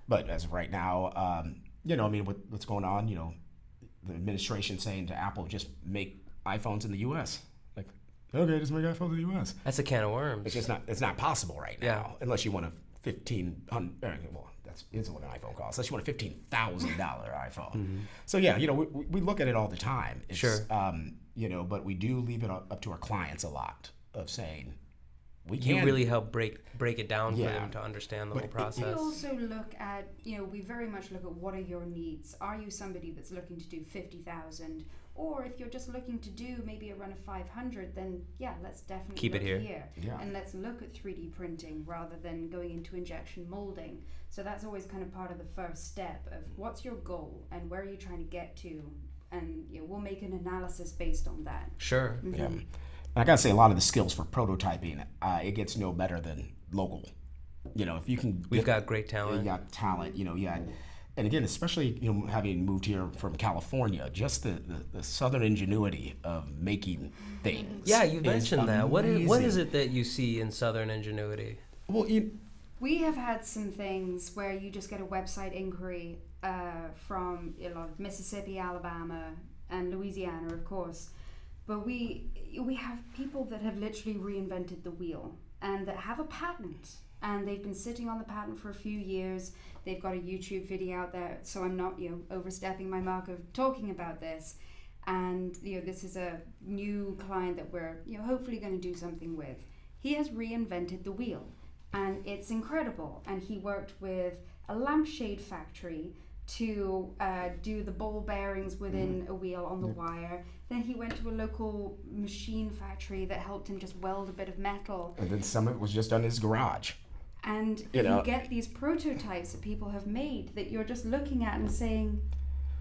But as of right now, what's going on, the administration saying to Apple, just make iPhones in the U.S. Like, okay, just make iPhones in the U.S. That's a can of worms. It's just not possible right now, unless you want a $1,500. Well, that's what an iPhone costs. Unless you want a $15,000 iPhone. So we look at it all the time. It's, sure. But we do leave it up to our clients a lot of saying, you really help break it down for them to understand the whole process. We also look at, we very much look at what are your needs. Are you somebody that's looking to do 50,000? Or if you're just looking to do maybe a run of 500, then let's definitely keep it here. Yeah. And let's look at 3D printing rather than going into injection molding. So that's always kind of part of the first step of what's your goal and where are you trying to get to, and we'll make an analysis based on that. Sure. Mm-hmm. Yeah. I gotta say, a lot of the skills for prototyping, it gets no better than local. If you can, we've got great talent. You got talent. And again, especially having moved here from California, just the southern ingenuity of making things. Yeah, you mentioned that. What is it that you see in southern ingenuity? Well, we have had some things where you just get a website inquiry from a lot of Mississippi, Alabama, and Louisiana, of course. But we have people that have literally reinvented the wheel and that have a patent. And they've been sitting on the patent for a few years. They've got a YouTube video out there, so I'm not overstepping my mark of talking about this. And this is a new client that we're hopefully going to do something with. He has reinvented the wheel, and it's incredible. And he worked with a lampshade factory to do the ball bearings within a wheel on the wire. Then he went to a local machine factory that helped him just weld a bit of metal. And then some of it was just done in his garage. And you get these prototypes that people have made that you're just looking at and saying,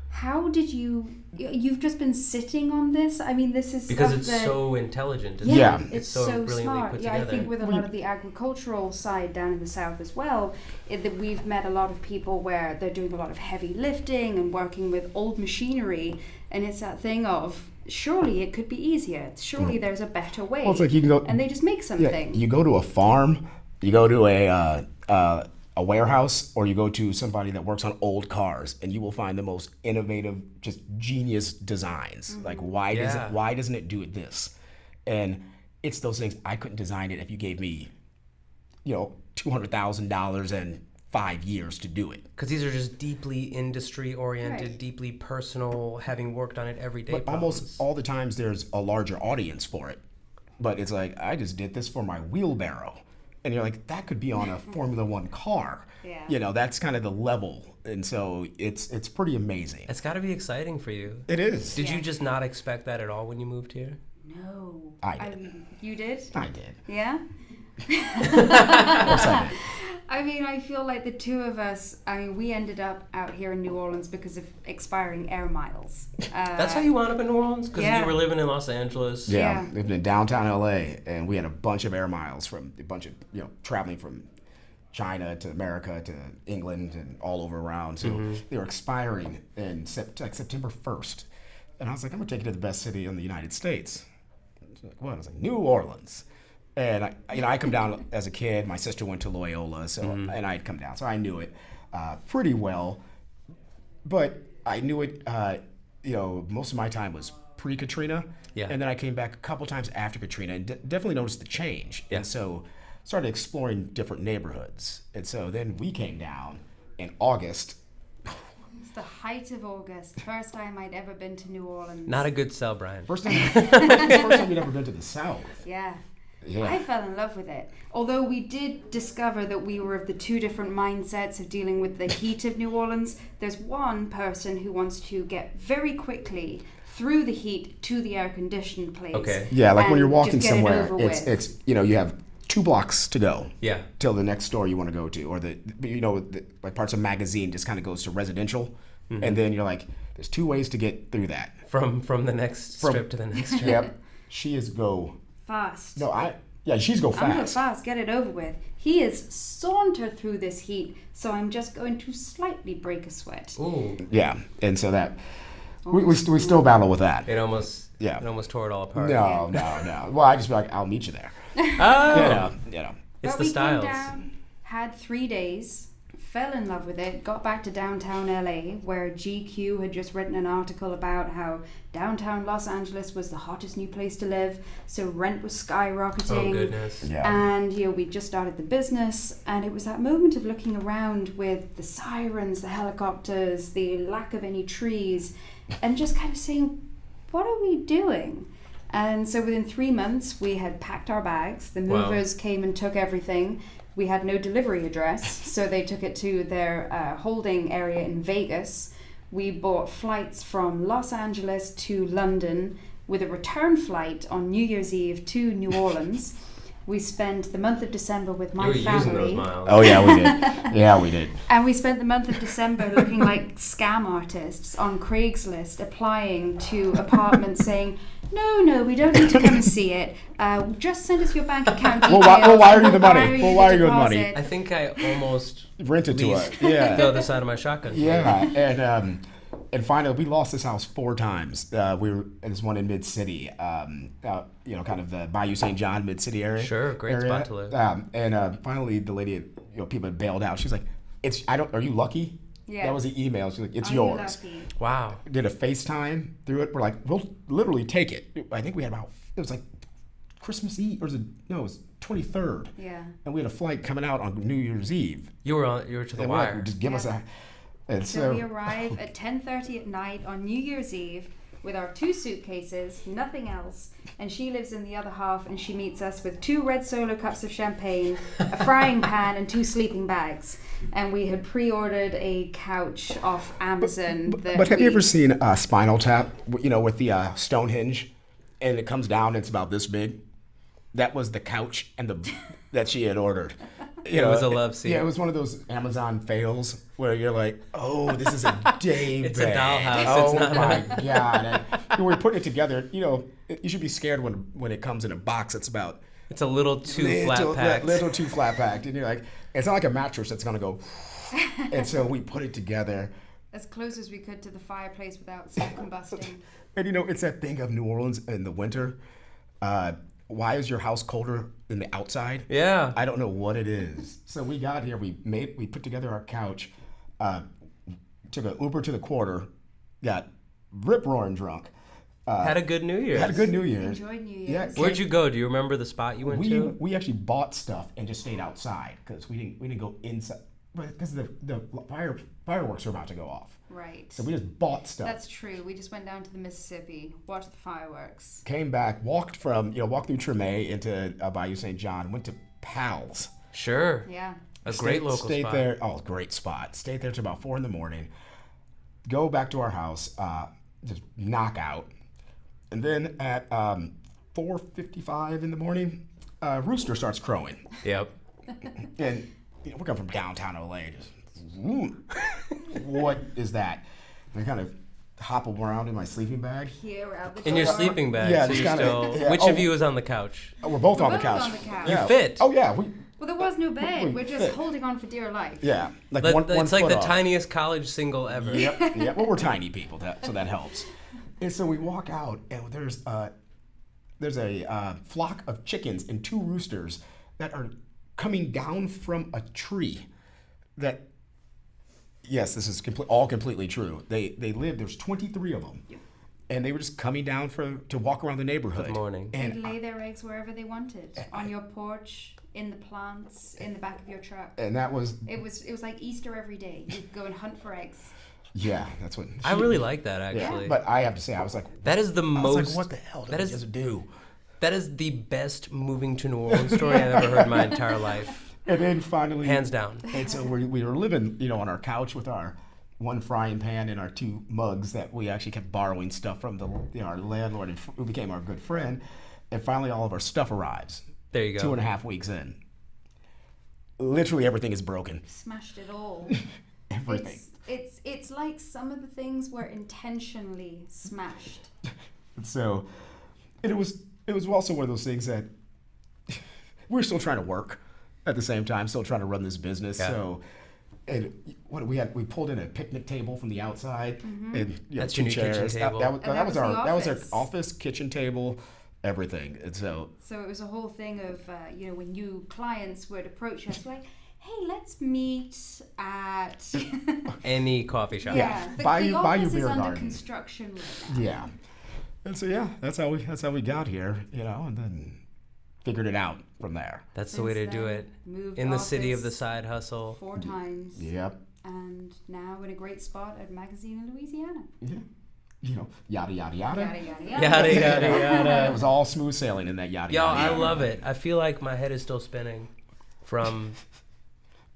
how did you've just been sitting on this? I mean, this is because it's so intelligent. It's so brilliantly smart. put I together. think with a lot of the agricultural side down in the south as well, that we've met a lot of people where they're doing a lot of heavy lifting and working with old machinery, and it's that thing of, surely it could be easier. Surely there's a better way. Well, it's like you can go, and they just make something. You go to a farm, you go to a warehouse, or you go to somebody that works on old cars, and you will find the most innovative, just genius designs. Like why doesn't it do it this? And it's those things. I couldn't design it if you gave me, $200,000 and 5 years to do it. Because these are just deeply industry oriented, deeply personal, having worked on it every day. But almost all the times there's a larger audience for it. But it's like, I just did this for my wheelbarrow. And you're like, that could be on a Formula One car. Yeah. That's kind of the level. And so it's pretty amazing. It's got to be exciting for you. It is. Did you just not expect that at all when you moved here? No. I did. You did? I did. Yeah? Of course I did. I mean, I feel like the two of us, we ended up out here in New Orleans because of expiring air miles. That's how you wound up in New Orleans? Because you were living in Los Angeles? Yeah. Lived in downtown LA, and we had a bunch of air miles from a bunch of, traveling from China to America to England and all over around. So they were expiring in September 1st. And I was like, I'm gonna take you to the best city in the United States. Like, what? I was like, New Orleans. And I come down as a kid. My sister went to Loyola, so and I'd come down, so I knew it pretty well. But I knew it. Most of my time was pre-Katrina, and then I came back a couple times after Katrina, and definitely noticed the change. And so started exploring different neighborhoods. And so then we came down in August. It's the height of August. First time I'd ever been to New Orleans. Not a good sell, Brien. First time you'd ever been to the South. Yeah. Yeah. I fell in love with it. Although we did discover that we were of the two different mindsets of dealing with the heat of New Orleans. There's one person who wants to get very quickly through the heat to the air-conditioned place. Okay. Yeah, like when you're walking just get it somewhere, over it's with. you have 2 blocks to go. Yeah. Till the next store you want to go to, or like parts of magazine just kind of goes to residential, and then you're like, there's 2 ways to get through that. From the next strip to the next strip. Yep. She is go Fast. No, she's go fast. I'm go fast, get it over with. He is saunter through this heat, so I'm just going to slightly break a sweat. Ooh. Yeah, and so that we still battle with that. It almost tore it all apart. No. Well, I just be like, I'll meet you there. Oh. You know. It's But the we styles. came down, had 3 days, fell in love with it, got back to downtown LA, where GQ had just written an article about how downtown Los Angeles was the hottest new place to live, so rent was skyrocketing. Oh, goodness. Yeah. And we just started the business, and it was that moment of looking around with the sirens, the helicopters, the lack of any trees, and just kind of saying, what are we doing? And so within 3 months, we had packed our bags. The movers came and took everything. We had no delivery address, so they took it to their holding area in Vegas. We bought flights from Los Angeles to London with a return flight on New Year's Eve to New Orleans. We spent the month of December with my You were family. using those miles. Oh yeah, we did. Yeah, we did. And we spent the month of December looking like scam artists on Craigslist, applying to apartments saying, no, we don't need to come and see it. Just send us your bank account details. We'll wire you the money. Wire We'll wire you the deposit. money. I think I almost Rented to leased us. Yeah. the other side of my shotgun. Yeah, and finally we lost this house 4 times. We were in this one in Mid City, kind of the Bayou St. John Mid City area. Sure, great spot to live. And finally the lady, people had bailed out. She's like, are you lucky? Yeah. That was the email. She's like, it's Are you yours. lucky? Wow. Did a FaceTime through it. We're like, we'll literally take it. I think we had it was like Christmas Eve, or it was 23rd. Yeah. And we had a flight coming out on New Year's Eve. You were to the And we're like, wire. just give us a. And So we arrive at 10:30 at night on New Year's Eve with our 2 suitcases, nothing else, and she lives in the other half, and she meets us with 2 red Solo cups of champagne, a frying pan, and 2 sleeping bags. And we had pre-ordered a couch off Amazon. But have you ever seen Spinal Tap? With the Stonehenge, and it comes down. It's about this big. That was the couch that she had ordered. It was a love scene. Yeah, it was one of those Amazon fails where you're like, oh, this is a day It's bed. a dollhouse. Oh It's not my God. And we're putting it together. You should be scared when it comes in a box. It's about It's a little too flat packed. little too flat packed. And you're like, it's not like a mattress that's gonna go. And so we put it together. as close as we could to the fireplace without self-combusting. And it's that thing of New Orleans in the winter. Why is your house colder than the outside? Yeah. I don't know what it is. So we got here, we put together our couch, took an Uber to the Quarter, got rip-roaring drunk. Had a good New Year's. Had a good New Year's. Enjoyed New Year's. Yeah, Where'd you go? Do you remember the spot you went to? we actually bought stuff and just stayed outside because we didn't go inside because the fireworks were about to go off. Right. So we just bought stuff. That's true. We just went down to the Mississippi, watched the fireworks. Came back, walked through Treme into Bayou St. John, went to Pal's. Sure. Yeah. A great local Stayed spot. there. Oh, great spot. Stayed there till about 4 a.m. Go back to our house, just knock out. And then at 4:55 in the morning, rooster starts crowing. Yep. And we're coming from downtown LA. Just, what is that? And I kind of hop around in my sleeping bag. Here out the In your door. sleeping bag. Yeah, so just you're kinda- still. yeah. Which of you is on the couch? We're both on the both couch. on the couch. You fit. Oh yeah, Well, there was no bed. We We're just fit. holding on for dear life. yeah, It's like one the foot off. tiniest college single ever. Yep. Well, we're tiny people, so that helps. And so we walk out, and there's a flock of chickens and 2 roosters that are coming down from a tree. That, yes, this is all completely true. They live. There's 23 of them, and they were just coming down to walk around the neighborhood. Good morning. They'd And lay their eggs wherever they wanted, on your porch, in the plants, in the back of your truck. and that was It was like Easter every day. You'd go and hunt for eggs. yeah. That's what I really like that actually. Yeah, but I have to say, I was like, That is the I was most. like, what the hell did that he is- just do? That is the best moving to New Orleans story I've ever heard in my entire life. And then finally, Hands down. And so we were living, on our couch with our 1 frying pan and our 2 mugs that we actually kept borrowing stuff from our landlord, and who became our good friend. And finally, all of our stuff arrives. There you go. 2.5 weeks in, literally everything is broken. Smashed it all. Everything. It's like some of the things were intentionally smashed. So, and it was also one of those things that we're still trying to work at the same time, still trying to run this business. Yeah. So, and what we pulled in a picnic table from the outside, and That's 2 your new kitchen chairs. table. That And was the our office. office, kitchen table, everything. And so So it was a whole thing of when new clients would approach us like, hey, let's meet at Any coffee shop. Yeah. The, Buy the you office beer is under garden. construction right now. yeah, and so that's how we got here, and then figured it out from there. That's the way to Since do then, it. moved In the city of the office side hustle. 4 times. Yep. And now in a great spot at Magazine in Louisiana. Yeah. Yada yada yada. Yada, yada, yada. Yada yada It yada. was all smooth sailing in that yada Yo, yada. I yada. love it. I feel like my head is still spinning from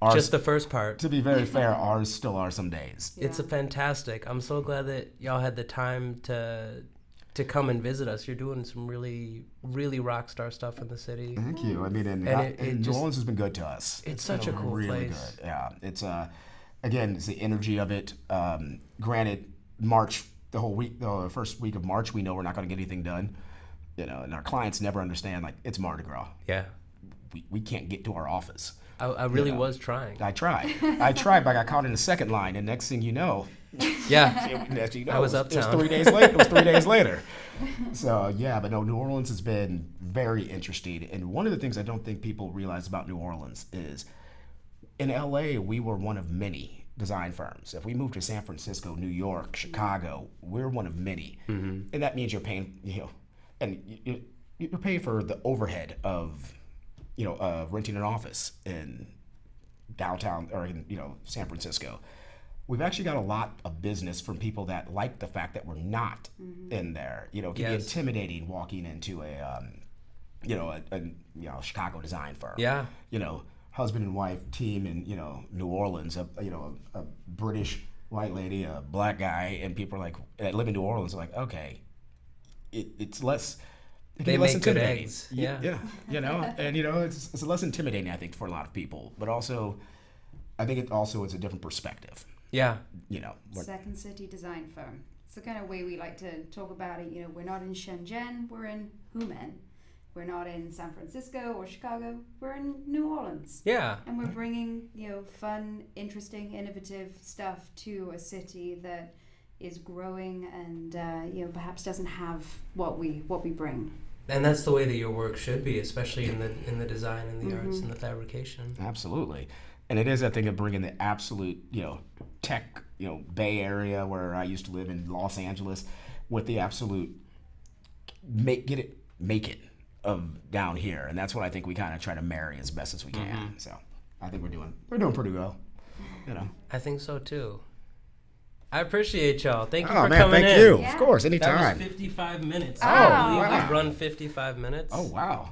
Ours, just the first part. to be very fair, ours still are some days. It's a Yeah. fantastic. I'm so glad that y'all had the time to come and visit us. You're doing some really, really rock star stuff in the city. Thank you. I mean, and New just- Orleans has been good to us. It's such a cool really place. good. Yeah, it's again, it's the energy of it. Granted, March, the first week of March, we know we're not going to get anything done. And our clients never understand, like, it's Mardi Gras. Yeah. We can't get to our office. I really Yeah. was trying. I tried, but I got caught in the second line, and next thing you know, Yeah. next thing you know, I was it was uptown. 3 days late. It was 3 days later. So yeah, but no, New Orleans has been very interesting, and one of the things I don't think people realize about New Orleans is, in LA, we were one of many design firms. If we moved to San Francisco, New York, Chicago, we're one of many, and that means you're paying, and you're paying for the overhead of, renting an office in downtown or in San Francisco. We've actually got a lot of business from people that like the fact that we're not in there. It can be Yes. intimidating walking into a Chicago design firm. Yeah. Husband and wife team in New Orleans, a British white lady, a black guy, and people are like that live in New Orleans are like, okay, it's less. It can They be less make good intimidating. eggs. Yeah, Yeah. and it's less intimidating, I think, for a lot of people, but also, I think it also is a different perspective. Yeah. Second city design firm. It's the kind of way we like to talk about it. We're not in Shenzhen, we're in Human. We're not in San Francisco or Chicago, we're in New Orleans. Yeah. And we're bringing, fun, interesting, innovative stuff to a city that is growing and, perhaps doesn't have what we bring. And that's the way that your work should be, especially in the design and the arts and the fabrication. Absolutely. And it is that thing of bringing the absolute, tech, Bay Area where I used to live in Los Angeles with the absolute make it of down here. And that's what I think we kind of try to marry as best as we can. So I think we're doing pretty well, I think so too. I appreciate y'all. Thank you Oh for man, coming thank in. you. Yeah. Of course, That anytime. was 55 minutes. Oh, I can't believe wow. we've run 55 minutes. Oh wow.